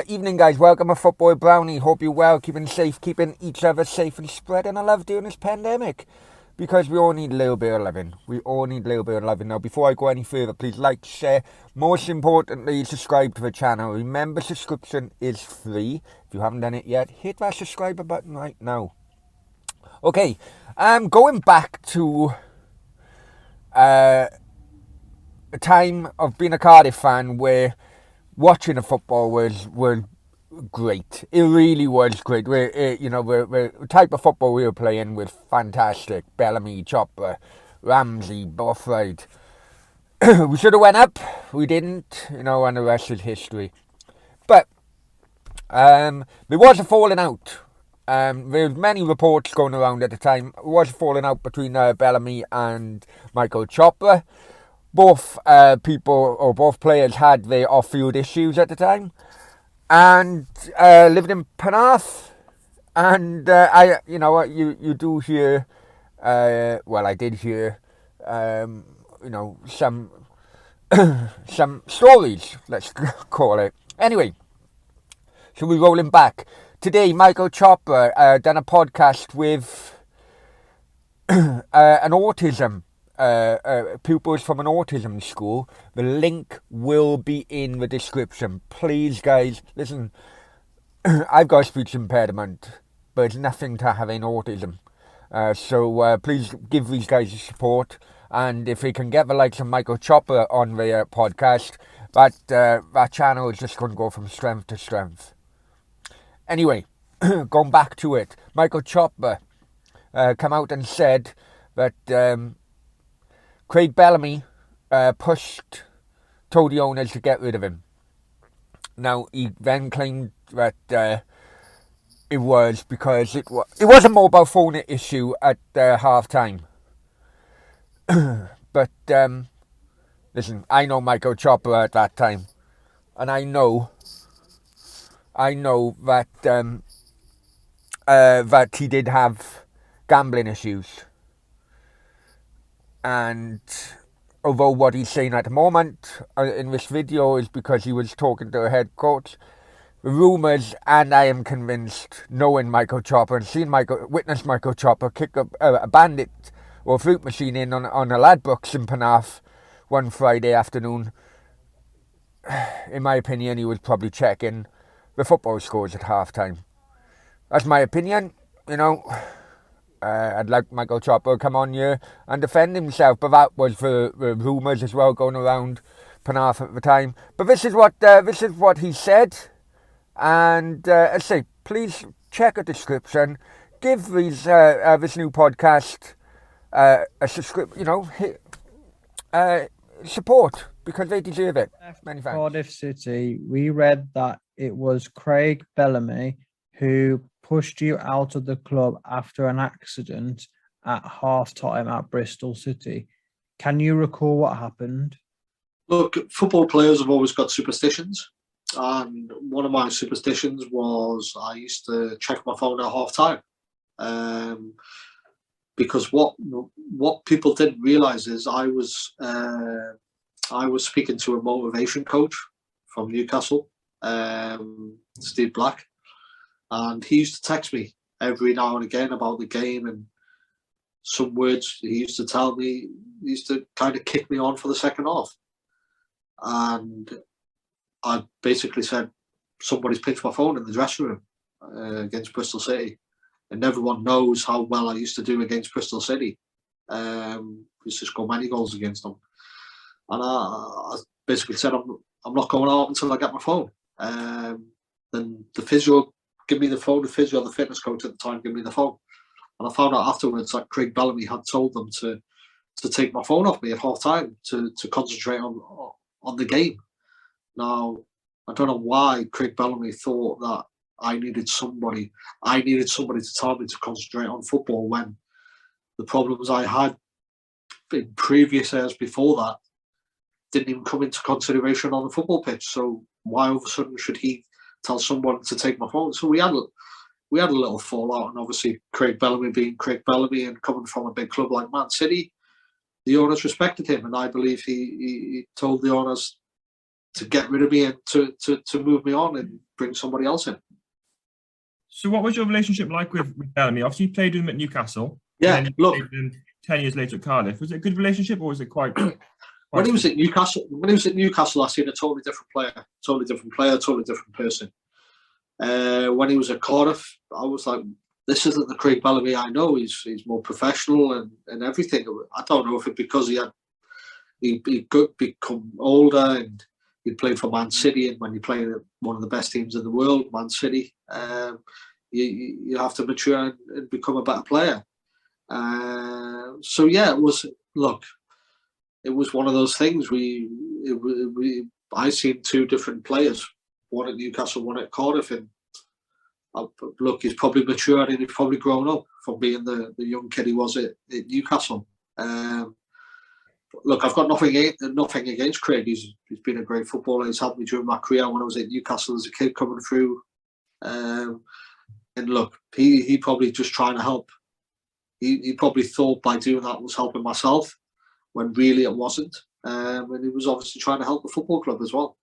Evening guys, welcome to Football Brownie. Hope you're well, keeping safe, keeping each other safe and spreading a love during this pandemic. Because we all need a little bit of loving. We all need a little bit of loving. Now before I go any further, please like, share, most importantly subscribe to the channel. Remember, subscription is free. If you haven't done it yet, hit that subscribe button right now. Okay, going back to a time of being a Cardiff fan where watching the football was great. It really was great. The type of football we were playing was fantastic. Bellamy, Chopra, Ramsey, both right. We should have went up. We didn't, and the rest is history. But there was a falling out. There was many reports going around at the time. There was a falling out between Bellamy and Michael Chopra. Both both players had their off-field issues at the time, and lived in Penarth. And you do hear, I did hear, some some stories. Let's call it. Anyway, so we're rolling back today. Michael Chopra done a podcast with an autism. Pupils from an autism school. The link will be in the description. Please guys, listen, I've got a speech impairment, but it's nothing to having autism, so please give these guys the support, and if we can get the likes of Michael Chopra on their podcast, that channel is just going to go from strength to strength. Anyway, going back to it, Michael Chopra come out and said that Craig Bellamy told the owners to get rid of him. Now, he then claimed that it was because it was a mobile phone issue at half-time. But, listen, I know Michael Chopra at that time. And I know that that he did have gambling issues. And although what he's saying at the moment in this video is because he was talking to a head coach, the rumours, and I am convinced, knowing Michael Chopra and seeing witness Michael Chopra kick up a bandit or a fruit machine in on a Ladbrokes in Penarth one Friday afternoon, in my opinion, he was probably checking the football scores at half-time. That's my opinion, I'd like Michael Chopra to come on here and defend himself, but that was the rumours as well going around Penarth at the time. But this is what he said, and I say, please check the description, give these this new podcast a subscription, support, because they deserve it. Many thanks. Cardiff City, we read that it was Craig Bellamy who pushed you out of the club after an accident at half-time at Bristol City. Can you recall what happened? Look, football players have always got superstitions. And one of my superstitions was I used to check my phone at half-time. Because what people didn't realise is I was speaking to a motivation coach from Newcastle, Steve Black. And he used to text me every now and again about the game, and some words he used to tell me, he used to kind of kick me on for the second half. And I basically said, somebody's picked my phone in the dressing room against Bristol City. And everyone knows how well I used to do against Bristol City. I used to score many goals against them. And I basically said, I'm not going out until I get my phone. Then the physio give me the phone, the physio, the fitness coach at the time, give me the phone. And I found out afterwards that Craig Bellamy had told them to take my phone off me at half time to concentrate on the game. Now, I don't know why Craig Bellamy thought that I needed somebody to tell me to concentrate on football when the problems I had in previous years before that didn't even come into consideration on the football pitch. So why all of a sudden should he tell someone to take my phone? So we had a little fallout, and obviously Craig Bellamy being Craig Bellamy and coming from a big club like Man City, the owners respected him, and I believe he told the owners to get rid of me and to move me on and bring somebody else in. So what was your relationship like with Bellamy? Obviously you played with him at Newcastle. Yeah, and then you played with him 10 years later at Cardiff. Was it a good relationship, or was it quite when he was at Newcastle, I seen a totally different player, totally different person. When he was at Cardiff, I was like, this isn't the Craig Bellamy I know. He's more professional and everything. I don't know if it's because he could become older and he played for Man City, and when you play one of the best teams in the world, Man City, you have to mature and become a better player. So yeah, it was one of those things. I seen two different players, one at Newcastle, one at Cardiff, and look, he's probably matured and he's probably grown up from being the young kid he was at Newcastle. Look, I've got nothing against Craig. He's been a great footballer. He's helped me during my career when I was at Newcastle as a kid coming through. And look, he probably just trying to help. He probably thought by doing that was helping myself, when really it wasn't. And he was obviously trying to help the football club as well.